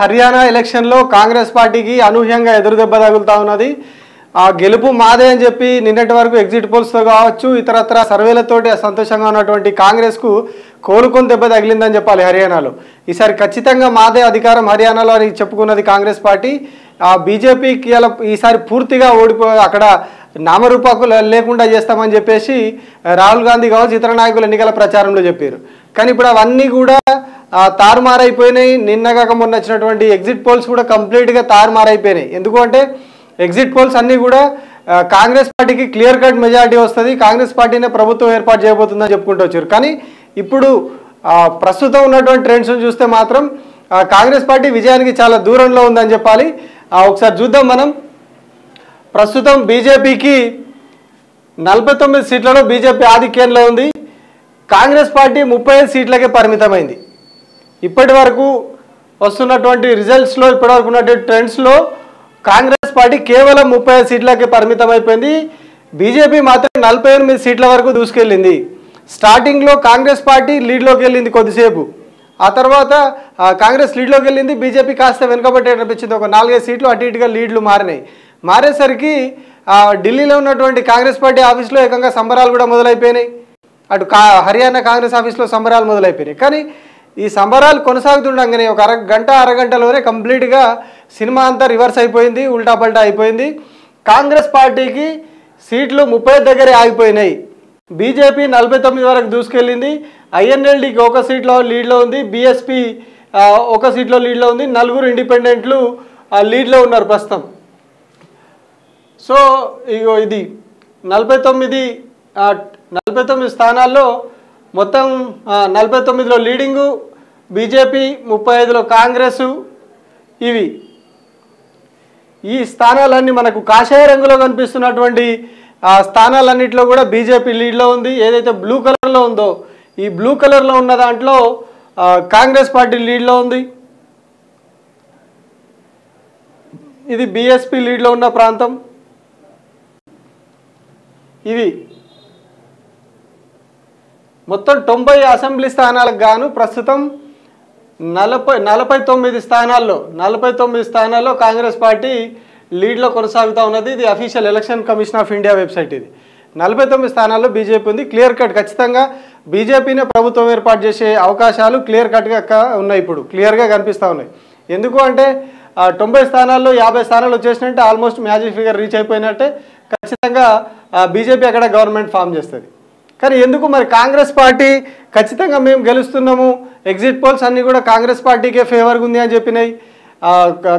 హర్యానా ఎలక్షన్లో కాంగ్రెస్ పార్టీకి అనూహ్యంగా ఎదురుదెబ్బ తగులుతా ఉన్నది. ఆ గెలుపు మాదే అని చెప్పి నిన్నటి వరకు ఎగ్జిట్ పోల్స్తో కావచ్చు ఇతరత్ర సర్వేలతోటి సంతోషంగా ఉన్నటువంటి కాంగ్రెస్కు కోలుకొని దెబ్బ తగిలిందని చెప్పాలి. హర్యానాలో ఈసారి ఖచ్చితంగా మాదే అధికారం హర్యానాలో అని చెప్పుకున్నది కాంగ్రెస్ పార్టీ. బీజేపీకి ఈసారి పూర్తిగా ఓడిపోయి అక్కడ నామరూపాలు లేకుండా చేస్తామని చెప్పేసి రాహుల్ గాంధీ కావచ్చు ఇతర నాయకులు ఎన్నికల ప్రచారంలో చెప్పారు. కానీ ఇప్పుడు అవన్నీ కూడా తారుమారైపోయినాయి. నిన్నగాక మొన్న వచ్చినటువంటి ఎగ్జిట్ పోల్స్ కూడా కంప్లీట్గా తారుమారైపోయినాయి. ఎందుకు అంటే ఎగ్జిట్ పోల్స్ అన్నీ కూడా కాంగ్రెస్ పార్టీకి క్లియర్ కట్ మెజారిటీ వస్తుంది, కాంగ్రెస్ పార్టీనే ప్రభుత్వం ఏర్పాటు చేయబోతుందని చెప్పుకుంటూ వచ్చారు. కానీ ఇప్పుడు ప్రస్తుతం ఉన్నటువంటి ట్రెండ్స్ని చూస్తే మాత్రం కాంగ్రెస్ పార్టీ విజయానికి చాలా దూరంలో ఉందని చెప్పాలి. ఒకసారి చూద్దాం మనం. ప్రస్తుతం బీజేపీకి 49 సీట్లలో బీజేపీ ఆధిక్యంలో ఉంది. కాంగ్రెస్ పార్టీ 35 సీట్లకే పరిమితమైంది. ఇప్పటి వరకు వస్తున్నటువంటి రిజల్ట్స్లో ఇప్పటివరకు ఉన్నటువంటి ట్రెండ్స్లో కాంగ్రెస్ పార్టీ కేవలం 35 సీట్లకే పరిమితమైపోయింది. బీజేపీ మాత్రం 48 సీట్ల వరకు దూసుకెళ్ళింది. స్టార్టింగ్లో కాంగ్రెస్ పార్టీ లీడ్లోకి వెళ్ళింది కొద్దిసేపు, ఆ తర్వాత కాంగ్రెస్ లీడ్లోకి వెళ్ళింది, బీజేపీ కాస్త వెనుకబట్టే అనిపించింది. ఒక 4-5 సీట్లు అటు ఇటుగా లీడ్లు మారినాయి. మారేసరికి ఢిల్లీలో ఉన్నటువంటి కాంగ్రెస్ పార్టీ ఆఫీస్లో ఏకంగా సంబరాలు కూడా మొదలైపోయినాయి. అటు హర్యానా కాంగ్రెస్ ఆఫీస్లో సంబరాలు మొదలైపోయినాయి. కానీ ఈ సంబరాలు కొనసాగుతుండగానే ఒక అరగంటలోనే కంప్లీట్గా సినిమా అంతా రివర్స్ అయిపోయింది, ఉల్టా పల్టా అయిపోయింది. కాంగ్రెస్ పార్టీకి సీట్లు 30 దగ్గరే ఆగిపోయినాయి. బీజేపీ 49 వరకు దూసుకెళ్ళింది. ఐఎన్ఎల్డీకి 1 సీట్లో లీడ్లో ఉంది, బీఎస్పీ 1 సీట్లో లీడ్లో ఉంది, 4 ఇండిపెండెంట్లు లీడ్లో ఉన్నారు ప్రస్తుతం. సో ఇది 49 స్థానాల్లో మొత్తం 49లో లీడింగు బీజేపీ, 35లో కాంగ్రెసు. ఈ స్థానాలన్నీ మనకు కాషాయ రంగులో కనిపిస్తున్నటువంటి స్థానాలన్నింటిలో కూడా బీజేపీ లీడ్లో ఉంది. ఏదైతే బ్లూ కలర్లో ఉందో ఈ బ్లూ కలర్లో ఉన్న దాంట్లో కాంగ్రెస్ పార్టీ లీడ్లో ఉంది. ఇది బీఎస్పీ లీడ్లో ఉన్న ప్రాంతం. ఇవి మొత్తం 90 అసెంబ్లీ స్థానాలకు గాను ప్రస్తుతం 49 స్థానాల్లో కాంగ్రెస్ పార్టీ లీడ్లో కొనసాగుతూ ఉన్నది. ఇది official election commission of India website. ఇది 49 స్థానాల్లో బీజేపీ ఉంది. క్లియర్ కట్ ఖచ్చితంగా బీజేపీనే ప్రభుత్వం ఏర్పాటు చేసే అవకాశాలు క్లియర్ కట్గా ఉన్నాయి. ఇప్పుడు క్లియర్గా కనిపిస్తూ ఉన్నాయి. ఎందుకు అంటే 90 స్థానాల్లో 50 స్థానాలు వచ్చేసినట్టే ఆల్మోస్ట్ మ్యాజిక్ ఫిగర్ రీచ్ అయిపోయినట్టే. ఖచ్చితంగా బీజేపీ అక్కడ గవర్నమెంట్ ఫామ్ చేస్తుంది. కానీ ఎందుకు మరి కాంగ్రెస్ పార్టీ ఖచ్చితంగా మేము గెలుస్తున్నాము, ఎగ్జిట్ పోల్స్ అన్నీ కూడా కాంగ్రెస్ పార్టీకే ఫేవర్గా ఉంది అని చెప్పినాయి.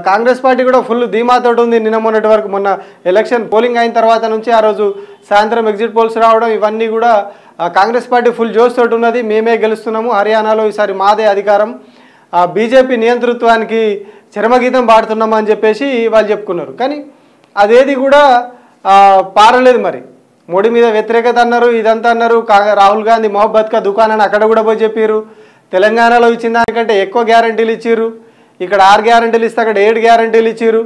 కాంగ్రెస్ పార్టీ కూడా ఫుల్ ధీమాతో ఉంది. మొన్నటి వరకు మొన్న ఎలక్షన్ పోలింగ్ అయిన తర్వాత నుంచి ఆ రోజు సాయంత్రం ఎగ్జిట్ పోల్స్ రావడం ఇవన్నీ కూడా కాంగ్రెస్ పార్టీ ఫుల్ జోష్ తోటి ఉన్నది. మేమే గెలుస్తున్నాము, హర్యానాలో ఈసారి మాదే అధికారం, బీజేపీ నియంతృత్వానికి చరమగీతం పాడుతున్నాము అని చెప్పేసి వాళ్ళు చెప్పుకున్నారు. కానీ అదేది కూడా పారలేదు. మరి మోడీ మీద వ్యతిరేకత అన్నారు, ఇదంతా అన్నారు. రాహుల్ గాంధీ మొహబ్బత్ కా దుకాన్ అని అక్కడ కూడా పోయి చెప్పారు. తెలంగాణలో ఇచ్చిన దానికంటే ఎక్కువ గ్యారంటీలు ఇచ్చారు. ఇక్కడ 6 గ్యారంటీలు ఇస్తే అక్కడ 7 గ్యారంటీలు ఇచ్చారు.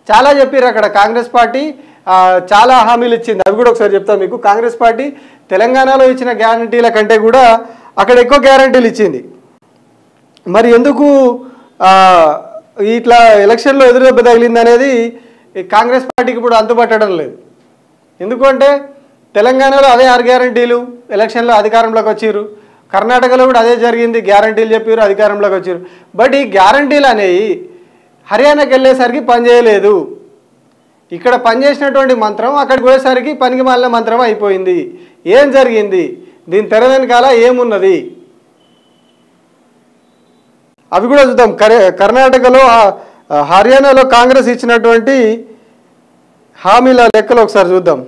చాలా చెప్పారు అక్కడ. కాంగ్రెస్ పార్టీ చాలా హామీలు ఇచ్చింది. అవి కూడా ఒకసారి చెప్తాను మీకు. కాంగ్రెస్ పార్టీ తెలంగాణలో ఇచ్చిన గ్యారంటీల కంటే కూడా అక్కడ ఎక్కువ గ్యారంటీలు ఇచ్చింది. మరి ఎందుకు ఇట్లా ఎలక్షన్లో ఎదురుదెబ్బ తగిలింది అనేది కాంగ్రెస్ పార్టీకి ఇప్పుడు అంతుపట్టడం లేదు. ఎందుకంటే తెలంగాణలో అదే 6 గ్యారంటీలు ఎలక్షన్లో అధికారంలోకి వచ్చారు. కర్ణాటకలో కూడా అదే జరిగింది, గ్యారంటీలు చెప్పారు, అధికారంలోకి వచ్చారు. బట్ ఈ గ్యారంటీలు అనేవి హర్యానాకి వెళ్ళేసరికి పనిచేయలేదు. ఇక్కడ పనిచేసినటువంటి మంత్రం అక్కడికి పోయేసరికి పనికి మాలిన మంత్రం అయిపోయింది. ఏం జరిగింది, దీని తెర వెనకాల ఏమున్నది అవి కూడా చూద్దాం. కర్ణాటకలో హర్యానాలో కాంగ్రెస్ ఇచ్చినటువంటి హామీల లెక్కలు ఒకసారి చూద్దాం.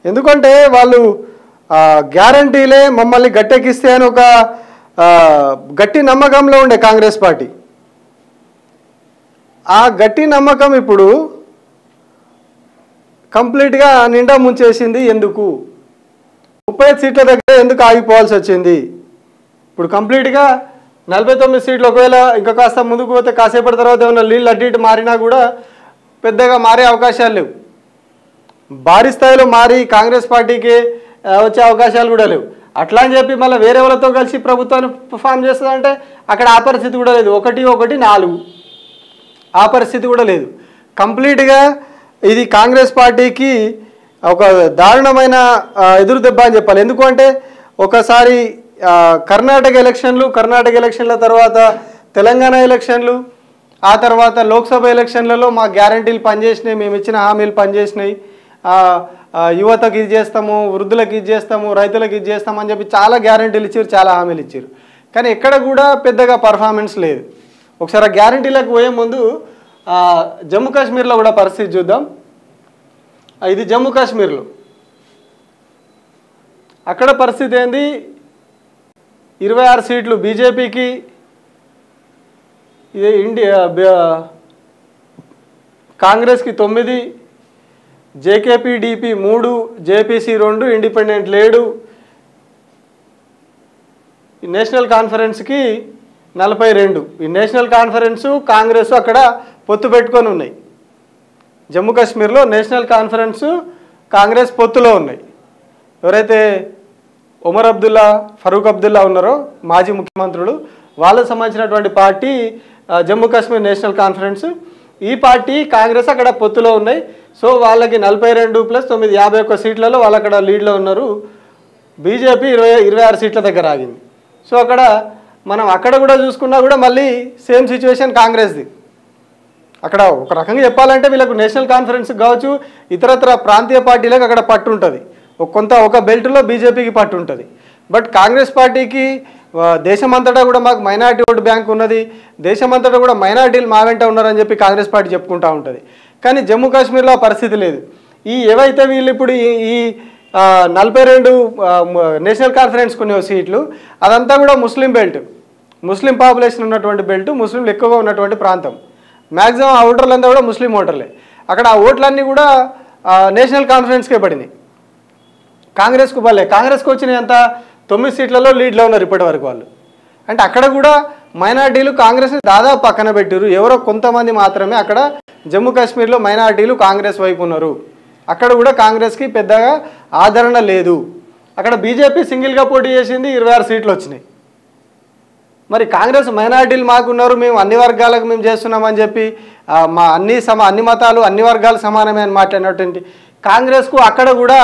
ఎందుకంటే వాళ్ళు గ్యారంటీలే మమ్మల్ని గట్టెక్కిస్తే అని ఒక గట్టి నమ్మకంలో ఉండే కాంగ్రెస్ పార్టీ. ఆ గట్టి నమ్మకం ఇప్పుడు కంప్లీట్గా నిండా ముంచేసింది. ఎందుకు 35 సీట్ల దగ్గర ఎందుకు ఆగిపోవాల్సి వచ్చింది? ఇప్పుడు కంప్లీట్గా 49 సీట్లు. ఒకవేళ ఇంకా కాస్త ముందుకు పోతే కాసేపటి తర్వాత ఏమైనా లీళ్ళు అటు ఇటు మారినా కూడా పెద్దగా మారే అవకాశాలు లేవు. భారీ స్థాయిలో మారి కాంగ్రెస్ పార్టీకి వచ్చే అవకాశాలు కూడా లేవు. అట్లా అని చెప్పి మళ్ళీ వేరే వాళ్ళతో కలిసి ప్రభుత్వాన్ని ఫామ్ చేస్తుందంటే అక్కడ ఆ పరిస్థితి కూడా లేదు. 1-1-4 ఆ పరిస్థితి కూడా లేదు. కంప్లీట్గా ఇది కాంగ్రెస్ పార్టీకి ఒక దారుణమైన ఎదురు దెబ్బ అని చెప్పాలి. ఎందుకంటే ఒకసారి కర్ణాటక ఎలక్షన్ల తర్వాత తెలంగాణ ఎలక్షన్లు, ఆ తర్వాత లోక్సభ ఎలక్షన్లలో మా గ్యారంటీలు పనిచేసినాయి, మేము ఇచ్చిన హామీలు పనిచేసినాయి, యువతకు ఇది చేస్తాము, వృద్ధులకు ఇది చేస్తాము, రైతులకు ఇది చేస్తామని చెప్పి చాలా గ్యారంటీలు ఇచ్చారు, చాలా హామీలు ఇచ్చారు. కానీ ఎక్కడ కూడా పెద్దగా పర్ఫార్మెన్స్ లేదు. ఒకసారి ఆ గ్యారంటీలకు పోయే ముందు జమ్మూ కాశ్మీర్లో కూడా పరిస్థితి చూద్దాం. ఇది జమ్మూ కాశ్మీర్లో అక్కడ పరిస్థితి ఏంది? 26 సీట్లు బీజేపీకి, ఇది కాంగ్రెస్కి 9, జేకేపీడీపీ 3, జేపీసీ 2, ఇండిపెండెంట్ 7, నేషనల్ కాన్ఫరెన్స్కి 42. ఈ నేషనల్ కాన్ఫరెన్సు కాంగ్రెస్ అక్కడ పొత్తు పెట్టుకొని ఉన్నాయి. జమ్మూ కాశ్మీర్లో నేషనల్ కాన్ఫరెన్సు కాంగ్రెస్ పొత్తులో ఉన్నాయి. ఎవరైతే ఒమర్ అబ్దుల్లా, ఫరూక్ అబ్దుల్లా ఉన్నారో మాజీ ముఖ్యమంత్రులు, వాళ్ళకు సంబంధించినటువంటి party Jammu Kashmir national conference. ఈ పార్టీ కాంగ్రెస్ అక్కడ పొత్తులో ఉన్నాయి. సో వాళ్ళకి 42 + 9 51 సీట్లలో వాళ్ళు అక్కడ లీడ్లో ఉన్నారు. బీజేపీ 26 సీట్ల దగ్గర ఆగింది. సో మనం అక్కడ కూడా చూసుకున్నా కూడా మళ్ళీ సేమ్ సిచ్యువేషన్ కాంగ్రెస్ది. అక్కడ ఒక రకంగా చెప్పాలంటే వీళ్ళకు నేషనల్ కాన్ఫరెన్స్ కావచ్చు, ఇతరత్ర ప్రాంతీయ పార్టీలకు అక్కడ పట్టు ఉంటుంది. ఒక బెల్ట్లో బీజేపీకి పట్టు ఉంటుంది. బట్ కాంగ్రెస్ పార్టీకి దేశమంతటా కూడా మాకు మైనారిటీ ఓటు బ్యాంక్ ఉన్నది, దేశమంతటా కూడా మైనారిటీలు మా వెంట ఉన్నారని చెప్పి కాంగ్రెస్ పార్టీ చెప్పుకుంటూ ఉంటుంది. కానీ జమ్మూ కాశ్మీర్లో ఆ పరిస్థితి లేదు. ఏవైతే వీళ్ళు ఇప్పుడు ఈ 42 నేషనల్ కాన్ఫరెన్స్ కొన్ని సీట్లు, అదంతా కూడా ముస్లిం బెల్ట్, ముస్లిం పాపులేషన్ ఉన్నటువంటి బెల్ట్, ముస్లింలు ఎక్కువగా ఉన్నటువంటి ప్రాంతం. మ్యాక్సిమం ఆ ఓటర్లంతా కూడా ముస్లిం ఓటర్లే. అక్కడ ఆ ఓట్లన్నీ కూడా నేషనల్ కాన్ఫరెన్స్కే పడినాయి, కాంగ్రెస్కు పడలే. కాంగ్రెస్కి వచ్చిన ఎంత 9 సీట్లలో లీడ్లో ఉన్నారు ఇప్పటి వరకు వాళ్ళు. అంటే అక్కడ కూడా మైనార్టీలు కాంగ్రెస్ని దాదాపు పక్కన పెట్టారు. ఎవరో కొంతమంది మాత్రమే అక్కడ జమ్మూ కాశ్మీర్లో మైనార్టీలు కాంగ్రెస్ వైపు ఉన్నారు. అక్కడ కూడా కాంగ్రెస్కి పెద్దగా ఆదరణ లేదు. అక్కడ బీజేపీ సింగిల్గా పోటీ చేసింది, 26 సీట్లు వచ్చినాయి. మరి కాంగ్రెస్ మైనార్టీలు మాకున్నారు, మేము అన్ని వర్గాలకు మేము చేస్తున్నామని చెప్పి మా అన్ని మతాలు అన్ని వర్గాలు సమానమే అని మాట్లాడినటువంటి కాంగ్రెస్కు అక్కడ కూడా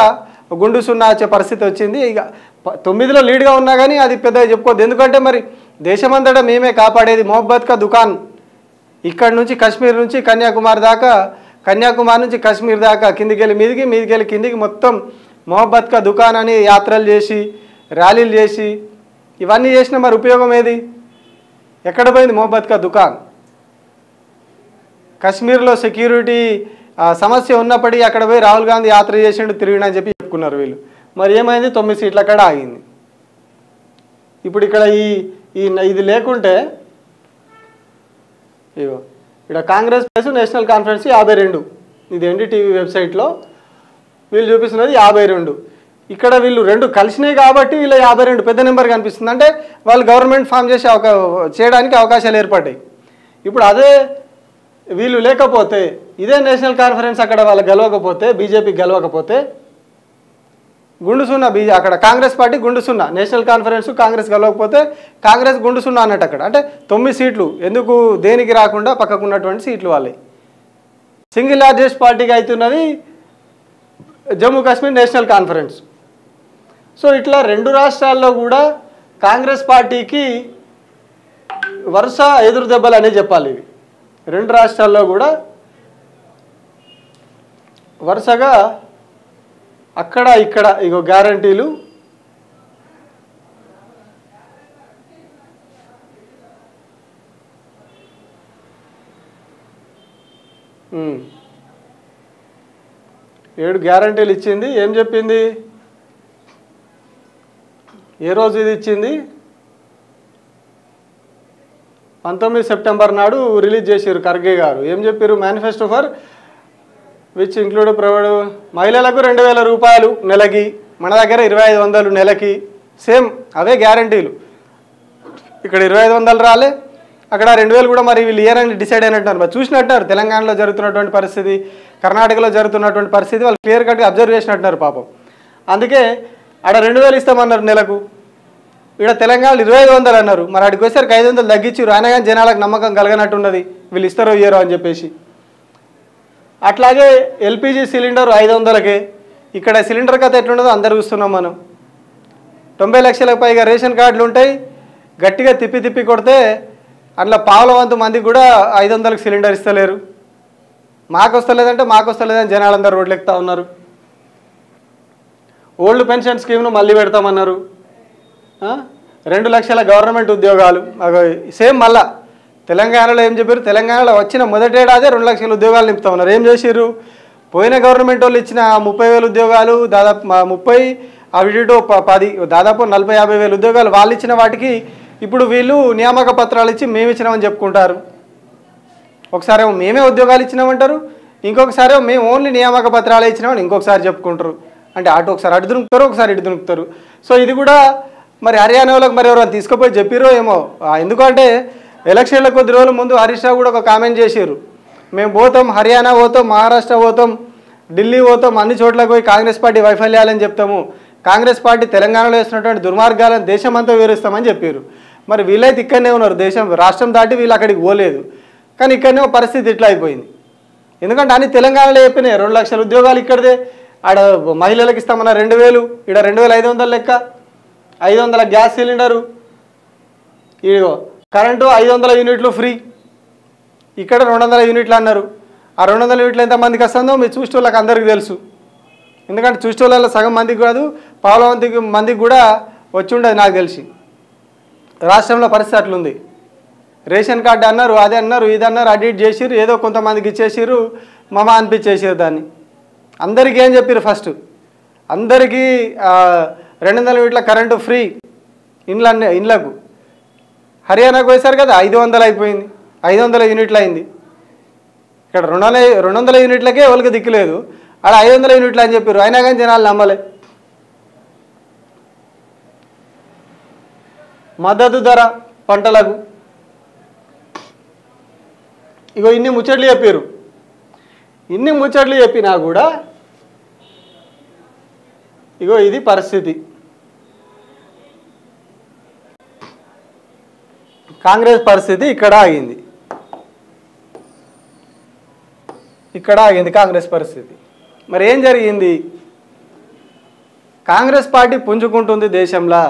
గుండు సున్నా వచ్చే పరిస్థితి వచ్చింది. ఇక 9లో లీడ్గా ఉన్నా కానీ అది పెద్దగా చెప్పుకోవద్దు. ఎందుకంటే మరి దేశమంతటా మేమే కాపాడేది. మొహబ్బత్ కా దుకాన్, ఇక్కడ నుంచి కశ్మీర్ నుంచి కన్యాకుమారి దాకా, కన్యాకుమారి నుంచి కశ్మీర్ దాకా, కిందికెళ్ళి మీదికి, మీదికెళ్ళి కిందికి, మొత్తం మొహబ్బత్ కా దుకాన్ అని యాత్రలు చేసి, ర్యాలీలు చేసి, ఇవన్నీ చేసిన మరి ఉపయోగం ఏది? ఎక్కడ పోయింది మొహబ్బత్ కా దుకాన్? కశ్మీర్లో సెక్యూరిటీ సమస్య ఉన్నప్పటికీ అక్కడ పోయి రాహుల్ గాంధీ యాత్ర చేసిండు, తిరిగినా అని చెప్పి చెప్పుకున్నారు వీళ్ళు. మరి ఏమైంది? 9 సీట్ల అక్కడ ఆగింది. ఇప్పుడు ఇక్కడ ఇది లేకుంటే ఇక్కడ కాంగ్రెస్ ప్లస్ నేషనల్ కాన్ఫరెన్స్ 52, ఇది ఎన్డీటీవీ వెబ్సైట్లో వీళ్ళు చూపిస్తున్నది 52. ఇక్కడ వీళ్ళు 2 కలిసినాయి కాబట్టి వీళ్ళ 52 పెద్ద నెంబర్ కనిపిస్తుంది. అంటే వాళ్ళు గవర్నమెంట్ ఫామ్ చేయడానికి అవకాశాలు ఏర్పడ్డాయి. ఇప్పుడు అదే వీళ్ళు లేకపోతే, ఇదే నేషనల్ కాన్ఫరెన్స్ అక్కడ వాళ్ళు గెలవకపోతే, బీజేపీ గెలవకపోతే గుండు సున్నా. అక్కడ కాంగ్రెస్ పార్టీ గుండు సున్నా, నేషనల్ కాన్ఫరెన్స్ కాంగ్రెస్ గెలవకపోతే కాంగ్రెస్ గుండు సున్నా అన్నట్టు అక్కడ. అంటే 9 సీట్లు ఎందుకు దేనికి రాకుండా పక్కకున్నటువంటి సీట్లు వాళ్ళే. సింగిల్ లార్జెస్ట్ పార్టీగా అవుతున్నది Jammu Kashmir national conference. So ఇట్లా 2 రాష్ట్రాల్లో కూడా కాంగ్రెస్ పార్టీకి వరుస ఎదురు దెబ్బలు అనే చెప్పాలి. ఇవి 2 రాష్ట్రాల్లో కూడా వరుసగా అక్కడ ఇక్కడ ఇగో గ్యారంటీలు. ఏడు గ్యారంటీలు ఇచ్చింది. ఏం చెప్పింది? ఏ రోజు ఇది ఇచ్చింది? 19 సెప్టెంబర్ నాడు రిలీజ్ చేశారు ఖర్గే గారు. ఏం చెప్పారు? Manifesto for which include provide మహిళలకు 2000 రూపాయలు నెలకి, మన దగ్గర 2500 నెలకి. సేమ్ అవే గ్యారంటీలు. ఇక్కడ 2500 రాలే, అక్కడ 2000 కూడా మరి వీళ్ళు ఇయర్ అని డిసైడ్ అయినట్టున్నారు. మరి చూసినట్టున్నారు తెలంగాణలో జరుగుతున్నటువంటి పరిస్థితి, కర్ణాటకలో జరుగుతున్నటువంటి పరిస్థితి వాళ్ళు క్లియర్ కట్గా అబ్జర్వ్ చేసినట్టున్నారు పాపం. అందుకే ఆడ 2000 ఇస్తామన్నారు నెలకు, ఇక్కడ తెలంగాణలో 2500 అన్నారు. మరి అక్కడికి వచ్చేసరికి 500 తగ్గించారు. అయినా కానీ జనాలకు నమ్మకం కలగనట్టున్నది వీళ్ళు ఇస్తారో ఇయ్యరో అని చెప్పేసి. అట్లాగే ఎల్పిజి సిలిండర్ 500కే. ఇక్కడ సిలిండర్ కథ ఎట్లుండదో అందరు చూస్తున్నాం మనం. 90 లక్షలకు పైగా రేషన్ కార్డులు ఉంటాయి. గట్టిగా తిప్పి తిప్పి కొడితే అందులో పావుల వంతు మందికి కూడా 500కి సిలిండర్ ఇస్తలేరు. మాకు వస్తలేదని జనాలందరూ రోడ్లు ఎక్కుతా ఉన్నారు. ఓల్డ్ పెన్షన్ స్కీమ్ను మళ్ళీ పెడతామన్నారు. 2 లక్షల గవర్నమెంట్ ఉద్యోగాలు సేమ్. మళ్ళా తెలంగాణలో ఏం చెప్పారు, తెలంగాణలో వచ్చిన మొదటేడాదే 2 లక్షల ఉద్యోగాలు నింపుతా ఉన్నారు. ఏం చేసిర్రు, పోయిన గవర్నమెంట్ వాళ్ళు ఇచ్చిన 30,000 ఉద్యోగాలు దాదాపు 30 అవిటితో 10 దాదాపు 40-50 వేల ఉద్యోగాలు వాళ్ళు ఇచ్చిన వాటికి ఇప్పుడు వీళ్ళు నియామక పత్రాలు ఇచ్చి మేము ఇచ్చినామని చెప్పుకుంటారు. ఒకసారి ఏమో మేమే ఉద్యోగాలు ఇచ్చినామంటారు, ఇంకొకసారి మేము ఓన్లీ నియామక పత్రాలు ఇచ్చినామని ఇంకొకసారి చెప్పుకుంటారు. అంటే అటు ఒకసారి అటు దునుకుతారు, ఒకసారి ఇటు దునుకుతారు. సో ఇది కూడా మరి హర్యానా వాళ్ళకి మరి ఎవరైనా తీసుకుపోయి చెప్పిరో ఏమో. ఎందుకంటే ఎలక్షన్ల కొద్ది రోజుల ముందు హరీష్ రావు కూడా ఒక కామెంట్ చేశారు, మేము పోతాం హర్యానా పోతాం, మహారాష్ట్ర పోతాం, ఢిల్లీ పోతాం, అన్ని చోట్లకు పోయి కాంగ్రెస్ పార్టీ వైఫల్యాలని చెప్తాము, కాంగ్రెస్ పార్టీ తెలంగాణలో వేసినటువంటి దుర్మార్గాలను దేశమంతా వివరిస్తామని చెప్పారు. మరి వీళ్ళైతే ఇక్కడనే ఉన్నారు, రాష్ట్రం దాటి వీళ్ళు అక్కడికి పోలేదు. కానీ ఇక్కడనే పరిస్థితి ఇట్లా అయిపోయింది. ఎందుకంటే అన్ని తెలంగాణలో చెప్పినాయి 2 లక్షల ఉద్యోగాలు ఇక్కడదే. ఆడ మహిళలకు ఇస్తామన్న 2000, ఇక్కడ 2500 లెక్క, 500 గ్యాస్ సిలిండరు, ఇదిగో కరెంటు 500 యూనిట్లు ఫ్రీ, ఇక్కడ 200 యూనిట్లు అన్నారు. ఆ 200 యూనిట్లు ఎంతమందికి వస్తుందో మీరు చూసే వాళ్ళకి అందరికీ తెలుసు. ఎందుకంటే చూసే వాళ్ళలో సగం మందికి కాదు, పావుల మందికి కూడా వచ్చి ఉండదు నాకు తెలిసి. రాష్ట్రంలో పరిస్థితి అట్లుంది. రేషన్ కార్డు అన్నారు, అదే అన్నారు, ఇది అన్నారు, అడిట్ చేసిర్రు, ఏదో కొంతమందికి ఇచ్చేసిర్రు, మమ అనిపించేసారు దాన్ని. అందరికీ ఏం చెప్పారు, ఫస్ట్ అందరికీ 200 యూనిట్ల కరెంటు ఫ్రీ ఇండ్లకు. హర్యానాకు పోయేసారు కదా 500 అయిపోయింది, 500 యూనిట్లు అయింది. ఇక్కడ 200 యూనిట్లకే వాళ్ళకి దిక్కులేదు, అక్కడ 500 యూనిట్లు అని చెప్పారు. అయినా కానీ జనాలు నమ్మలే. మద్దతు ధర పంటలకు ఇగో ఇన్ని ముచ్చట్లు చెప్పారు. ఇన్ని ముచ్చట్లు చెప్పినా కూడా ఇగో ఇది పరిస్థితి. కాంగ్రెస్ పరిస్థితి ఇక్కడ ఆగింది, కాంగ్రెస్ పరిస్థితి. మరి ఏం జరిగింది? కాంగ్రెస్ పార్టీ పుంజుకుంటుంది దేశంలో.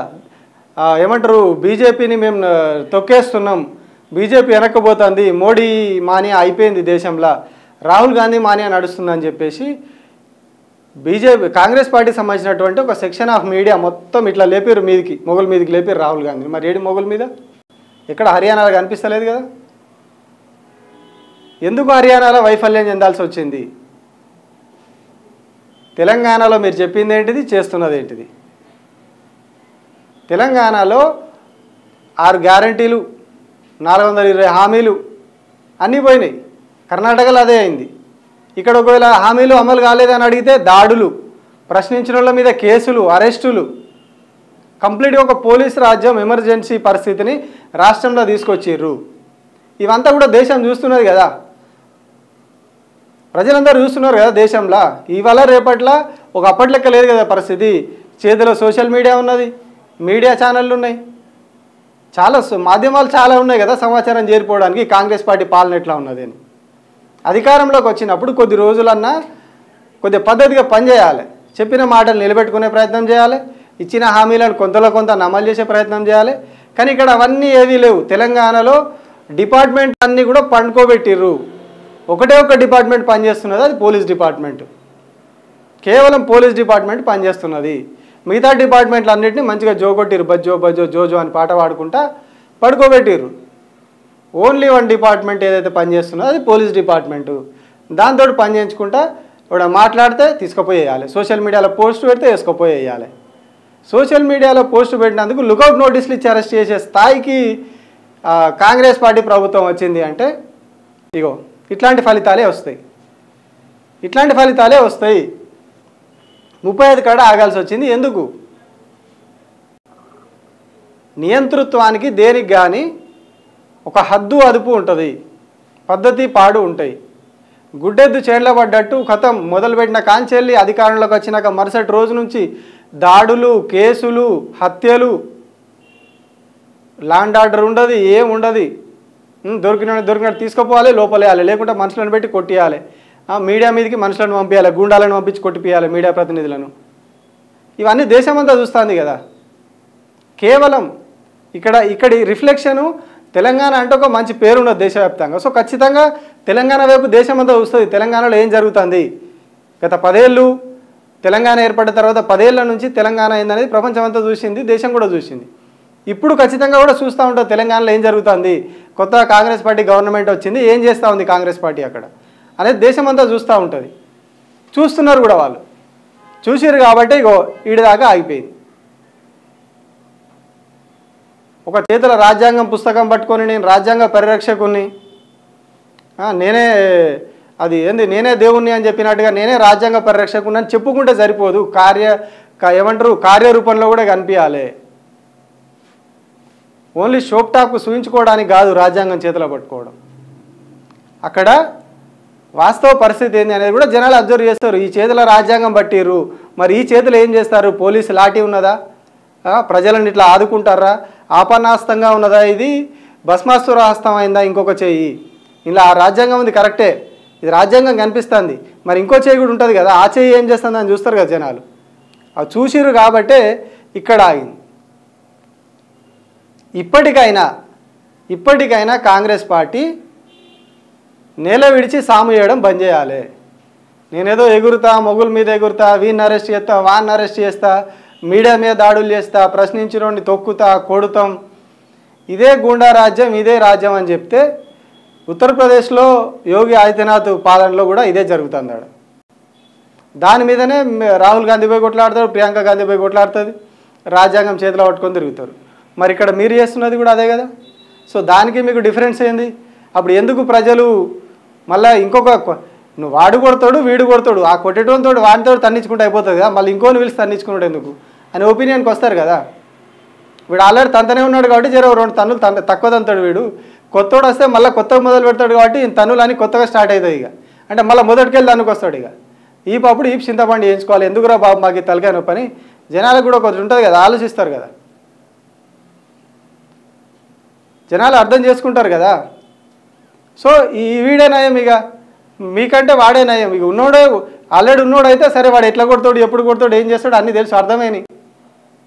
ఏమంటారు, బీజేపీని మేము తొక్కేస్తున్నాం, బీజేపీ వెనక్కిపోతుంది, మోడీ మానియా అయిపోయింది దేశంలో, రాహుల్ గాంధీ మానియా నడుస్తుందని చెప్పేసి కాంగ్రెస్ పార్టీకి సంబంధించినటువంటి ఒక సెక్షన్ ఆఫ్ మీడియా మొత్తం ఇట్లా లేపారు మీదికి, మొగుల మీదకి లేపారు రాహుల్ గాంధీ. మరి ఏడు మొగుల మీద ఎక్కడ హర్యానాలో కనిపిస్తలేదు కదా. ఎందుకు హర్యానాలో వైఫల్యం చెందాల్సి వచ్చింది? తెలంగాణలో మీరు చెప్పింది ఏంటిది, చేస్తున్నది ఏంటిది? తెలంగాణలో 6 గ్యారంటీలు, 420 హామీలు అన్నీ పోయినాయి. కర్ణాటకలో అదే అయింది. ఇక్కడ ఒకవేళ హామీలు అమలు కాలేదని అడిగితే దాడులు, ప్రశ్నించిన వాళ్ళ మీద కేసులు, అరెస్టులు, కంప్లీట్గా ఒక పోలీస్ రాజ్యం ఎమర్జెన్సీ పరిస్థితిని రాష్ట్రంలో తీసుకొచ్చిర్రు. ఇవంతా కూడా దేశం చూస్తున్నది కదా, ప్రజలందరూ చూస్తున్నారు కదా దేశంలో. ఇవాళ రేపట్ల ఒక అప్పటి లెక్క లేదు కదా పరిస్థితి. చేతిలో సోషల్ మీడియా ఉన్నది, మీడియా ఛానళ్ళు ఉన్నాయి, చాలా మాధ్యమాలు చాలా ఉన్నాయి కదా సమాచారం చేరిపోవడానికి కాంగ్రెస్ పార్టీ పాలన ఎట్లా ఉన్నది అని. అధికారంలోకి వచ్చినప్పుడు కొద్ది రోజులన్నా కొద్దిగా పద్ధతిగా పనిచేయాలి, చెప్పిన మాటలు నిలబెట్టుకునే ప్రయత్నం చేయాలి, ఇచ్చిన హామీలను కొంతలో కొంత అమలు చేసే ప్రయత్నం చేయాలి. కానీ ఇక్కడ అవన్నీ ఏవీ లేవు. తెలంగాణలో డిపార్ట్మెంట్ అన్నీ కూడా పండుకోబెట్టిర్రు. ఒకటే ఒక డిపార్ట్మెంట్ పనిచేస్తున్నది, అది పోలీస్ డిపార్ట్మెంట్. కేవలం పోలీస్ డిపార్ట్మెంట్ పనిచేస్తున్నది. మిగతా డిపార్ట్మెంట్లు అన్నింటినీ మంచిగా జోగొట్టిరు, బజ్జో బజ్జో జోజో అని పాట పాడుకుంటా పడుకోబెట్టిర్రు. ఓన్లీ వన్ డిపార్ట్మెంట్ ఏదైతే పనిచేస్తున్నదో అది పోలీస్ డిపార్ట్మెంటు. దాంతో పని చేయించుకుంటా ఇప్పుడు మాట్లాడితే తీసుకుపోయేయాలి, సోషల్ మీడియాలో పోస్ట్ పెడితే వేసుకుపోయేయాలి. సోషల్ మీడియాలో పోస్ట్ పెట్టినందుకు లుకౌట్ నోటీసులు ఇచ్చి అరెస్ట్ చేసే స్థాయికి కాంగ్రెస్ పార్టీ ప్రభుత్వం వచ్చింది అంటే ఇగో ఇట్లాంటి ఫలితాలే వస్తాయి. 35 కాడ ఆగాల్సి వచ్చింది. ఎందుకు? నియంతృత్వానికి దేనికి కానీ ఒక హద్దు అదుపు ఉంటుంది, పద్ధతి పాడు ఉంటాయి. గుడ్డెద్దు చేండ్ల పడ్డట్టు కథం మొదలుపెట్టిన కాంచెల్లి అధికారంలోకి వచ్చినాక మరుసటి రోజు నుంచి దాడులు, కేసులు, హత్యలు, ల్యాండ్ ఆర్డర్ ఉండదు, ఏం ఉండదు. దొరికినట్టు తీసుకుపోవాలి, లోపలేయాలి, లేకుంటే మనుషులను పెట్టి కొట్టియాలి. మీడియా మీదకి మనుషులను పంపించాలి, గూండాలను పంపించి కొట్టిపియాలి మీడియా ప్రతినిధులను. ఇవన్నీ దేశమంతా చూస్తుంది కదా. కేవలం ఇక్కడి రిఫ్లెక్షను తెలంగాణ అంటే ఒక మంచి పేరు ఉన్నది దేశవ్యాప్తంగా. సో ఖచ్చితంగా తెలంగాణ వైపు దేశమంతా చూస్తుంది. తెలంగాణలో ఏం జరుగుతుంది, గత 10 ఏళ్ళు తెలంగాణ ఏర్పడిన తర్వాత 10 ఏళ్ల నుంచి తెలంగాణ ఏందనేది ప్రపంచమంతా చూసింది, దేశం కూడా చూసింది. ఇప్పుడు ఖచ్చితంగా కూడా చూస్తూ ఉంటుంది తెలంగాణలో ఏం జరుగుతుంది. కొత్త కాంగ్రెస్ పార్టీ గవర్నమెంట్ వచ్చింది, ఏం చేస్తూ ఉంది కాంగ్రెస్ పార్టీ అక్కడ అనేది దేశమంతా చూస్తూ ఉంటుంది. చూస్తున్నారు కూడా, వాళ్ళు చూసారు కాబట్టి ఇగో ఈడిదాకా ఆగిపోయింది. ఒక చేతుల రాజ్యాంగం పుస్తకం పట్టుకొని నేను రాజ్యాంగ పరిరక్షకుని, నేనే నేనే దేవుణ్ణి అని చెప్పినట్టుగా నేనే రాజ్యాంగ పరిరక్షకుని అని చెప్పుకుంటే సరిపోదు. కార్యరూపంలో కూడా కనిపించాలి. ఓన్లీ షోప్ టాప్కు చూయించుకోవడానికి కాదు రాజ్యాంగం చేతిలో పట్టుకోవడం. అక్కడ వాస్తవ పరిస్థితి ఏంది అనేది కూడా జనాలు అబ్జర్వ్ చేస్తారు. ఈ చేతుల రాజ్యాంగం పట్టిర్రు, మరి ఈ చేతులు ఏం చేస్తారు? పోలీసు లాఠీ ఉన్నదా? ప్రజలను ఇట్లా ఆదుకుంటారా? ఆపన్నాస్తంగా ఉన్నదా? ఇది భస్మాసుర హస్తం అయిందా? ఇంకొక చెయ్యి ఇలా ఆ రాజ్యాంగం ఉంది కరెక్టే, ఇది రాజ్యాంగం కనిపిస్తుంది, మరి ఇంకో చెయ్యి కూడా ఉంటుంది కదా, ఆ చెయ్యి ఏం చేస్తుంది అని చూస్తారు కదా జనాలు. అవి చూసిర్రు కాబట్టే ఇక్కడ ఆగింది. ఇప్పటికైనా కాంగ్రెస్ పార్టీ నేల విడిచి సాము చేయడం బంద్ చేయాలి. నేనేదో ఎగురుతా, మొగుల మీద ఎగురుతా, వీడిని అరెస్ట్ చేస్తా, వాడిని అరెస్ట్ చేస్తా, మీడియా మీద దాడులు చేస్తా, ప్రశ్నించినోడిని తొక్కుతా, కొడుతాం, ఇదే గూండా రాజ్యం, ఇదే రాజ్యం అని చెప్తే ఉత్తరప్రదేశ్లో యోగి ఆదిత్యనాథ్ పాలనలో కూడా ఇదే జరుగుతుంది. దాని మీదనే రాహుల్ గాంధీ పోయి కొట్లాడతాడు, ప్రియాంక గాంధీ పోయి కొట్లాడుతుంది, రాజ్యాంగం చేతిలో పట్టుకొని తిరుగుతారు. మరి ఇక్కడ మీరు చేస్తున్నది కూడా అదే కదా. సో దానికి మీకు డిఫరెన్స్ ఏంది? అప్పుడు ఎందుకు ప్రజలు మళ్ళీ నువ్వు వాడు కొడతాడు, వీడు కొడతాడు, ఆ కొట్టేటోతో వాడితో తన్నించుకుంటూ అయిపోతుంది కదా, మళ్ళీ ఇంకోని పిలిచి తన్నించుకున్నాడు ఎందుకు అని ఒపీనియన్కి వస్తారు కదా. వీడు ఆల్రెడీ తంతనే ఉన్నాడు కాబట్టి 2 తన్నులు తక్కువ తంతాడు. వీడు కొత్తోడు వస్తే మళ్ళీ కొత్తగా మొదలు పెడతాడు కాబట్టి తన్నులు అని కొత్తగా స్టార్ట్ అవుతాయి. ఇక అంటే మళ్ళీ మొదటికెళ్ళి దానికి వస్తాడు. ఇక అప్పుడు చింతపండు వేయించుకోవాలి, ఎందుకురా బాబు మాకు తలకాయ నొప్పి అని జనాలకు కూడా ఒకటి ఉంటుంది కదా, ఆలోచిస్తారు కదా, జనాలు అర్థం చేసుకుంటారు కదా. సో వీడే నయం, ఇక మీకంటే వాడే నయం. ఇక ఉన్నోడే ఆల్రెడీ ఉన్నోడు అయితే సరే, వాడు ఎట్లా కొడతాడు, ఎప్పుడు కొడతాడు, ఏం చేస్తాడు అన్నీ తెలుసు, అర్థమైనవి.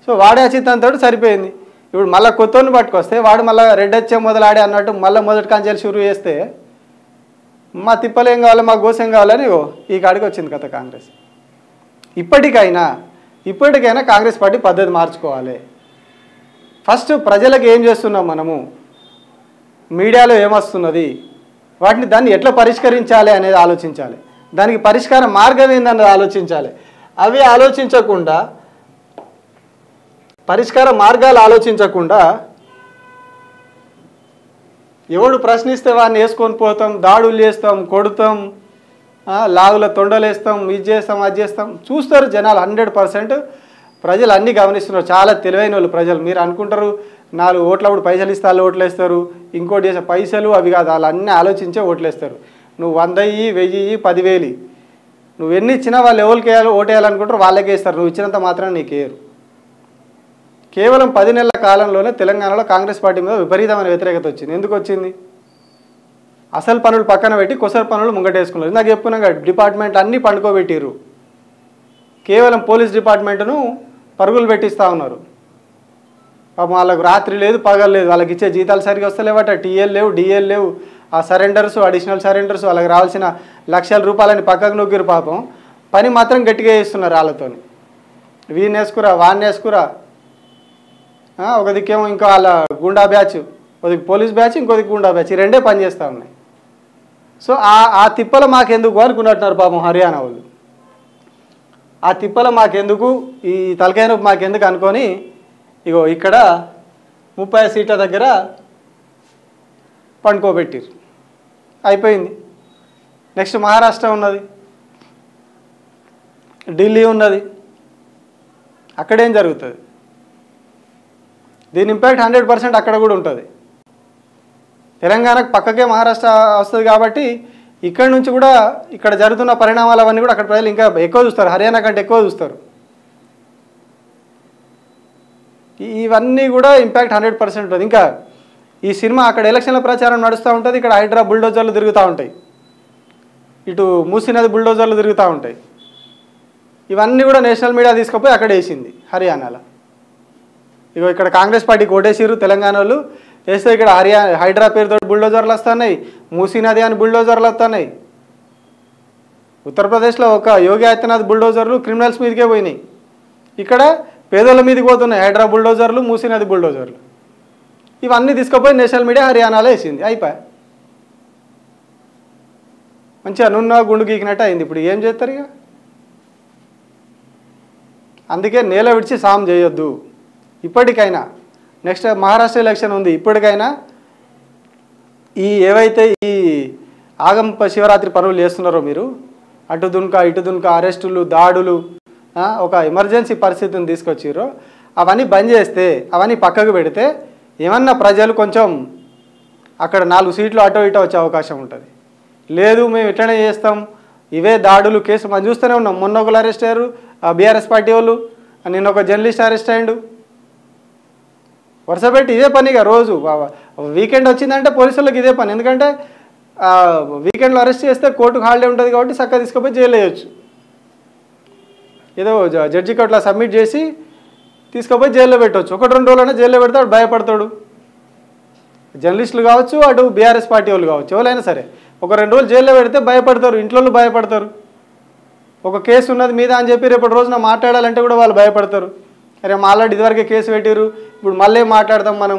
సో వాడే అచితంతాడు, సరిపోయింది. ఇప్పుడు మళ్ళీ కొత్తోని పట్టుకొస్తే వాడు మళ్ళీ రెడ్ వచ్చే మొదలాడే అన్నట్టు మళ్ళీ మొదటి కాంచెలు షురూ చేస్తే మా తిప్పలేం కావాలి, మా గోసేం కావాలని ఈ కాడికి వచ్చింది కథ కాంగ్రెస్. ఇప్పటికైనా కాంగ్రెస్ పార్టీ పద్ధతి మార్చుకోవాలి. ఫస్ట్ ప్రజలకు ఏం చేస్తున్నాం మనము, మీడియాలో ఏమొస్తున్నది, దాన్ని ఎట్లా పరిష్కరించాలి అనేది ఆలోచించాలి. దానికి పరిష్కార మార్గం ఏందన్నది ఆలోచించాలి. అవి ఆలోచించకుండా, పరిష్కార మార్గాలు ఆలోచించకుండా ఎవడు ప్రశ్నిస్తే వాడిని వేసుకొని పోతాం, దాడులు చేస్తాం, కొడతాం, లాగుల తొండలేస్తాం, ఇది చేస్తాం, అది చేస్తాం. చూస్తారు జనాలు, 100% ప్రజలు అన్నీ గమనిస్తున్నారు. చాలా తెలివైన వాళ్ళు ప్రజలు. మీరు అనుకుంటారు 4 ఓట్లప్పుడు పైసలు ఇస్తే వాళ్ళు ఓట్లేస్తారు, ఇంకోటి చేసే పైసలు అవి కాదు, వాళ్ళు అన్నీ ఆలోచించే ఓట్లేస్తారు. నువ్వు 100, 1000, 10,000 నువ్వు ఎన్ని ఇచ్చినా వాళ్ళు ఎవరికి ఓటేయాలనుకుంటారు వాళ్ళకే ఇస్తారు. నువ్వు ఇచ్చినంత మాత్రం నీకేరు. కేవలం 10 నెలల కాలంలోనే తెలంగాణలో కాంగ్రెస్ పార్టీ మీద విపరీతమైన వ్యతిరేకత వచ్చింది. ఎందుకు వచ్చింది? అసలు పనులు పక్కన పెట్టి కొసరు పనులు ముంగటేసుకున్నారు. నాకు చెప్పుకున్నాక డిపార్ట్మెంట్ అన్నీ పండుకోబెట్టిర్రు. కేవలం పోలీస్ డిపార్ట్మెంట్ను పరుగులు పెట్టిస్తూ ఉన్నారు. పాపం వాళ్ళకు రాత్రి లేదు, పగలు లేదు, వాళ్ళకి ఇచ్చే జీతాలు సరిగ్గా వస్తలేవట, టీఎల్ లేవు, డిఎల్ లేవు, ఆ సరెండర్స్, అడిషనల్ సరెండర్స్, వాళ్ళకి రావాల్సిన లక్షల రూపాయలని పక్కకు నొక్కిరు. పాపం పని మాత్రం గట్టిగా చేస్తున్నారు వాళ్ళతో. వీడిని వేసుకురా, వాడిని వేసుకురా. ఒక దిక్కేమో ఇంకా వాళ్ళ గుండా బ్యాచ్, ఒకదికి పోలీస్ బ్యాచ్, ఇంకో దిక్కు గుండా బ్యాచ్, ఈ రెండే పని చేస్తూ ఉన్నాయి. సో ఆ తిప్పల మాకెందుకు అనుకున్నట్టున్నారు పాపం హర్యానా వాళ్ళు. ఆ తిప్పల మాకెందుకు, ఈ తలకాయ మాకెందుకు అనుకొని ఇగో ఇక్కడ 30 సీట్ల దగ్గర పండుకోబెట్టిరు. అయిపోయింది. నెక్స్ట్ మహారాష్ట్ర ఉన్నది, ఢిల్లీ ఉన్నది, అక్కడేం జరుగుతుంది? దీని ఇంపాక్ట్ 100% అక్కడ కూడా ఉంటుంది. తెలంగాణకు పక్కకే మహారాష్ట్ర వస్తుంది కాబట్టి ఇక్కడ నుంచి కూడా ఇక్కడ జరుగుతున్న పరిణామాలు అవన్నీ కూడా అక్కడ ప్రజలు ఇంకా ఎక్కువ చూస్తారు, హర్యానా కంటే ఎక్కువ చూస్తారు. ఇవన్నీ కూడా ఇంపాక్ట్ 100% ఉంటుంది. ఇంకా ఈ సినిమా అక్కడ ఎలక్షన్ల ప్రచారం నడుస్తూ ఉంటుంది, ఇక్కడ హైడ్రా బుల్డోజర్లు తిరుగుతూ ఉంటాయి, ఇటు మూసీ నది బుల్డోజర్లు తిరుగుతూ ఉంటాయి. ఇవన్నీ కూడా నేషనల్ మీడియా తీసుకుపోయి అక్కడ వేసింది హర్యానాలో. ఇగో ఇక్కడ కాంగ్రెస్ పార్టీకి ఓటేసిరు తెలంగాణ వాళ్ళు, వేస్తే ఇక్కడ హైడ్రా పేరుతో బుల్డోజర్లు వస్తున్నాయి, మూసీ నది అని బుల్డోజర్లు వస్తున్నాయి. ఉత్తరప్రదేశ్లో ఒక యోగి ఆదిత్యనాథ్ బుల్డోజర్లు క్రిమినల్స్ మీదకే పోయినాయి, ఇక్కడ పేదోళ్ళ మీదకి పోతున్నాయి హైడ్రా బుల్డోజర్లు, మూసీ నది బుల్డోజర్లు. ఇవన్నీ తీసుకుపోయి నేషనల్ మీడియా హర్యానాలో వేసింది, అయిపోయి మంచిగా నున్న గుండు గీకినట్టు అయింది. ఇప్పుడు ఏం చేస్తారు ఇక? అందుకే నేల విడిచి సాం చేయొద్దు. ఇప్పటికైనా నెక్స్ట్ మహారాష్ట్ర ఎలక్షన్ ఉంది, ఇప్పటికైనా ఈ ఏవైతే ఈ ఆగం శివరాత్రి పనులు చేస్తున్నారో మీరు, అటు దున్క ఇటు దున్క అరెస్టులు దాడులు, ఒక ఎమర్జెన్సీ పరిస్థితిని తీసుకొచ్చిర్రో అవన్నీ బంద్ చేస్తే, అవన్నీ పక్కకు పెడితే ఏమన్నా ప్రజలు కొంచెం అక్కడ 4 సీట్లు అటో ఇటో వచ్చే అవకాశం ఉంటుంది. లేదు మేము ఇట్లనే చేస్తాం, ఇవే దాడులు కేసు మనం చూస్తూనే ఉన్నాం. మొన్న ఒకరు అరెస్ట్ అయ్యారు బీఆర్ఎస్ పార్టీ వాళ్ళు, నిన్న ఒక జర్నలిస్ట్ అరెస్ట్ అయ్యాడు. వరుస పెట్టి ఇదే పనిగా రోజు వీకెండ్ వచ్చిందంటే పోలీసులకు ఇదే పని. ఎందుకంటే వీకెండ్లో అరెస్ట్ చేస్తే కోర్టుకు హాలిడే ఉంటుంది కాబట్టి చక్కగా తీసుకుపోయి జైలు వేయచ్చు. ఏదో జడ్జి కోర్టులో సబ్మిట్ చేసి తీసుకుపోయి జైల్లో పెట్టవచ్చు. 1-2 రోజులైనా జైల్లో పెడతాడు, భయపడతాడు. జర్నలిస్టులు కావచ్చు, అటు బీఆర్ఎస్ పార్టీ వాళ్ళు కావచ్చు, ఎవరైనా సరే 1-2 రోజులు జైల్లో పెడితే భయపడతారు, ఇంట్లో భయపడతారు. ఒక కేసు ఉన్నది మీద అని చెప్పి రేపటి రోజున మాట్లాడాలంటే కూడా వాళ్ళు భయపడతారు. అరే ఆల్రెడీ ఇదివరకే కేసు పెట్టిరు, ఇప్పుడు మళ్ళీ మాట్లాడతాం మనం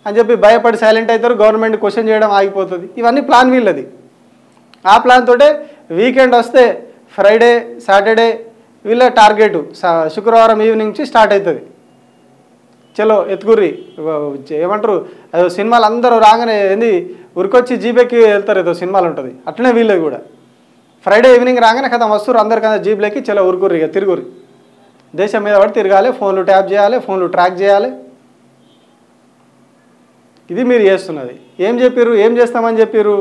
అని చెప్పి భయపడి సైలెంట్ అవుతారు. గవర్నమెంట్ క్వశ్చన్ చేయడం ఆగిపోతుంది. ఇవన్నీ ప్లాన్ వీళ్ళది. ఆ ప్లాన్ తోటే వీకెండ్ వస్తే ఫ్రైడే సాటర్డే వీళ్ళ టార్గెట్ శుక్రవారం ఈవినింగ్ నుంచి స్టార్ట్ అవుతుంది. చలో ఎత్తుకుర్రి ఏమంటారు, అదో సినిమాలు అందరూ రాగానే ఏంది ఉరికొచ్చి జీబేకి వెళ్తారు, ఏదో సినిమాలు ఉంటుంది అట్లనే వీళ్ళది కూడా. ఫ్రైడే ఈవినింగ్ రాగానే కదా వస్తారు అందరికన్నా జీబ్లోకి, చలో ఉరుకుర్రి ఇక తిరుగుర్రి, దేశం మీద పడి తిరగాలి, ఫోన్లు ట్యాప్ చేయాలి, ఫోన్లు ట్రాక్ చేయాలి. ఇది మీరు చేస్తున్నది. ఏం చెప్పారు, ఏం చేస్తామని చెప్పారు?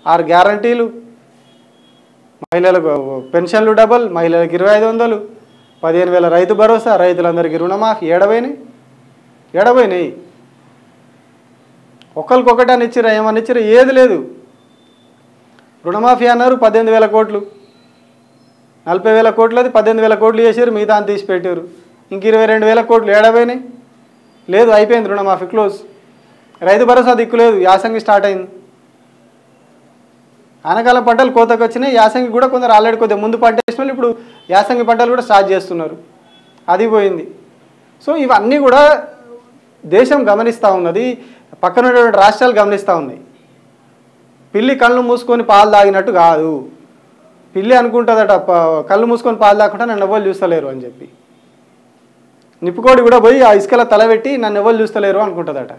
6 గ్యారంటీలు, మహిళలకు పెన్షన్లు డబల్, మహిళలకు 2500, 15,000 రైతు భరోసా, రైతులందరికీ రుణమాఫీ. ఏడబోయినాయి. ఒకరికొకటి అని ఇచ్చిరా, ఏమని ఇచ్చిరా? ఏది లేదు. రుణమాఫీ అన్నారు 18,000 కోట్లు, 40,000 కోట్లది 18,000 కోట్లు చేసారు, మిగతా అని తీసి పెట్టారు. ఇంక 22,000 కోట్లు ఏడబోయినాయి. లేదు, అయిపోయింది రుణమాఫీ క్లోజ్. రైతు భరోసా దిక్కులేదు, యాసంగి స్టార్ట్ అయింది. ఆనకాలం పంటలు కోతకు వచ్చినాయి, యాసంగి కూడా కొందరు ఆల్రెడీ కొద్దిగా ముందు పంట వేసిన వాళ్ళు ఇప్పుడు యాసంగి పంటలు కూడా స్టార్ట్ చేస్తున్నారు, అది పోయింది. సో ఇవన్నీ కూడా దేశం గమనిస్తూ ఉన్నది, పక్కన ఉన్నటువంటి రాష్ట్రాలు గమనిస్తూ ఉన్నాయి. పిల్లి కళ్ళు మూసుకొని పాలు తాగినట్టు కాదు. పిల్లి అనుకుంటుందట కళ్ళు మూసుకొని పాలు తాగకుండా నన్ను ఎవరు చూస్తలేరు అని చెప్పి. నిప్పుకోడి కూడా పోయి ఆ ఇసుకల తలబెట్టి నన్ను ఎవరు చూస్తలేరు అనుకుంటుందట.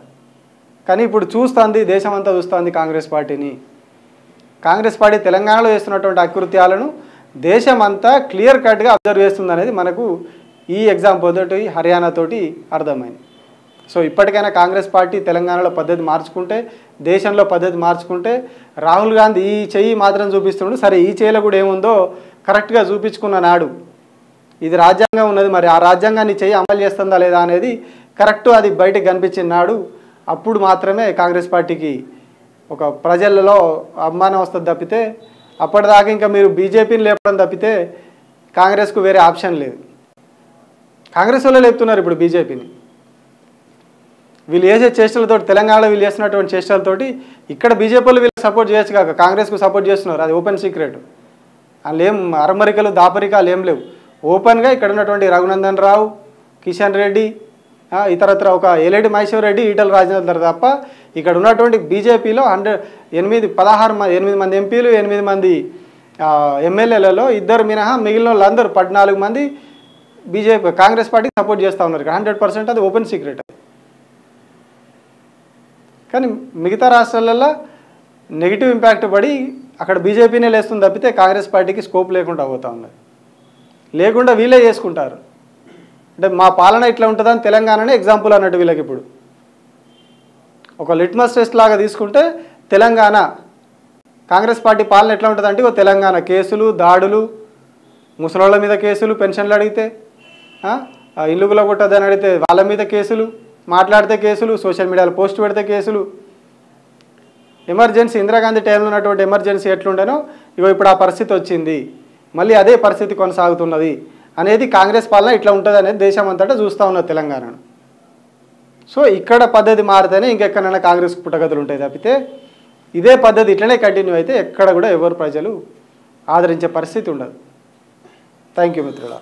కానీ ఇప్పుడు చూస్తుంది, దేశం అంతా చూస్తుంది కాంగ్రెస్ పార్టీని. కాంగ్రెస్ పార్టీ తెలంగాణలో చేస్తున్నటువంటి అకృత్యాలను దేశం అంతా క్లియర్ కట్గా అబ్జర్వ్ చేస్తుంది అనేది మనకు ఈ ఎగ్జాంపుల్ తోటి హర్యానా తోటి అర్థమైంది. సో ఇప్పటికైనా కాంగ్రెస్ పార్టీ తెలంగాణలో పద్ధతి మార్చుకుంటే, దేశంలో పద్ధతి మార్చుకుంటే, రాహుల్ గాంధీ ఈ చెయ్యి మాత్రం చూపిస్తున్నాడు, సరే ఈ చెయ్యిలో కూడా ఏముందో కరెక్ట్గా చూపించుకున్న నాడు ఇది రాజ్యాంగం ఉన్నది, మరి ఆ రాజ్యాంగాన్ని చెయ్యి అమలు చేస్తుందా లేదా అనేది కరెక్ట్ అది బయటకు కనిపించిన నాడు అప్పుడు మాత్రమే కాంగ్రెస్ పార్టీకి ఒక ప్రజలలో అభిమానం వస్తుంది తప్పితే, అప్పటిదాకా ఇంకా మీరు బీజేపీని లేపడం తప్పితే కాంగ్రెస్కు వేరే ఆప్షన్ లేదు. కాంగ్రెస్ వాళ్ళే లేపుతున్నారు ఇప్పుడు బీజేపీని. వీళ్ళు చేసే చేష్టలతో, తెలంగాణలో వీళ్ళు చేస్తున్నటువంటి చేష్టలతోటి ఇక్కడ బీజేపీ వాళ్ళు వీళ్ళకి సపోర్ట్ చేయొచ్చు కాక కాంగ్రెస్కు సపోర్ట్ చేస్తున్నారు, అది ఓపెన్ సీక్రెట్. అందులో ఏం అరమరికలు దాపరికాలు ఏం లేవు. ఓపెన్గా ఇక్కడ ఉన్నటువంటి రఘునందన్ రావు, కిషన్ రెడ్డి, ఇతరత్ర ఒక ఎల్లేడి మహేశ్వర్ రెడ్డి, ఈటల రాజేందర్ తప్ప ఇక్కడ ఉన్నటువంటి బీజేపీలో 8 మంది ఎంపీలు, 8 మంది ఎమ్మెల్యేలలో 2 మినహా మిగిలిన వాళ్ళందరూ 14 మంది బీజేపీ కాంగ్రెస్ పార్టీకి సపోర్ట్ చేస్తూ ఉన్నారు. 100% అది ఓపెన్ సీక్రెట్. కానీ మిగతా రాష్ట్రాలలో నెగిటివ్ ఇంపాక్ట్ పడి అక్కడ బీజేపీనే లేస్తుంది తప్పితే కాంగ్రెస్ పార్టీకి స్కోప్ లేకుండా పోతూ ఉన్నది. లేకుండా వీళ్ళే చేసుకుంటారు. అంటే మా పాలన ఇట్లా ఉంటుందని తెలంగాణనే ఎగ్జాంపుల్ అన్నట్టు వీళ్ళకి. ఇప్పుడు ఒక లిట్మస్ టెస్ట్ లాగా తీసుకుంటే తెలంగాణ కాంగ్రెస్ పార్టీ పాలన ఎట్లా ఉంటుందంటే, తెలంగాణ కేసులు, దాడులు, ముసలోళ్ళ మీద కేసులు, పెన్షన్లు అడిగితే ఇల్లు కూలగొట్టొద్దని అడిగితే వాళ్ళ మీద కేసులు, మాట్లాడితే కేసులు, సోషల్ మీడియాలో పోస్ట్ పెడితే కేసులు. ఎమర్జెన్సీ ఇందిరాగాంధీ టైంలో ఉన్నటువంటి ఎమర్జెన్సీ ఎట్లుండేనో ఇగో ఇప్పుడు ఆ పరిస్థితి వచ్చింది, మళ్ళీ అదే పరిస్థితి కొనసాగుతున్నది అనేది కాంగ్రెస్ పాలన ఇట్లా ఉంటుంది అనేది దేశం అంతటా చూస్తూ ఉన్నది తెలంగాణను. సో ఇక్కడ పద్ధతి మారితేనే ఇంకెక్కడైనా కాంగ్రెస్ పుట్టగతులు ఉంటాయి తప్పితే ఇదే పద్ధతి ఇట్లనే కంటిన్యూ అయితే ఎక్కడ కూడా ఎవరు ప్రజలు ఆదరించే పరిస్థితి ఉండదు. Thank you మిత్రుడా.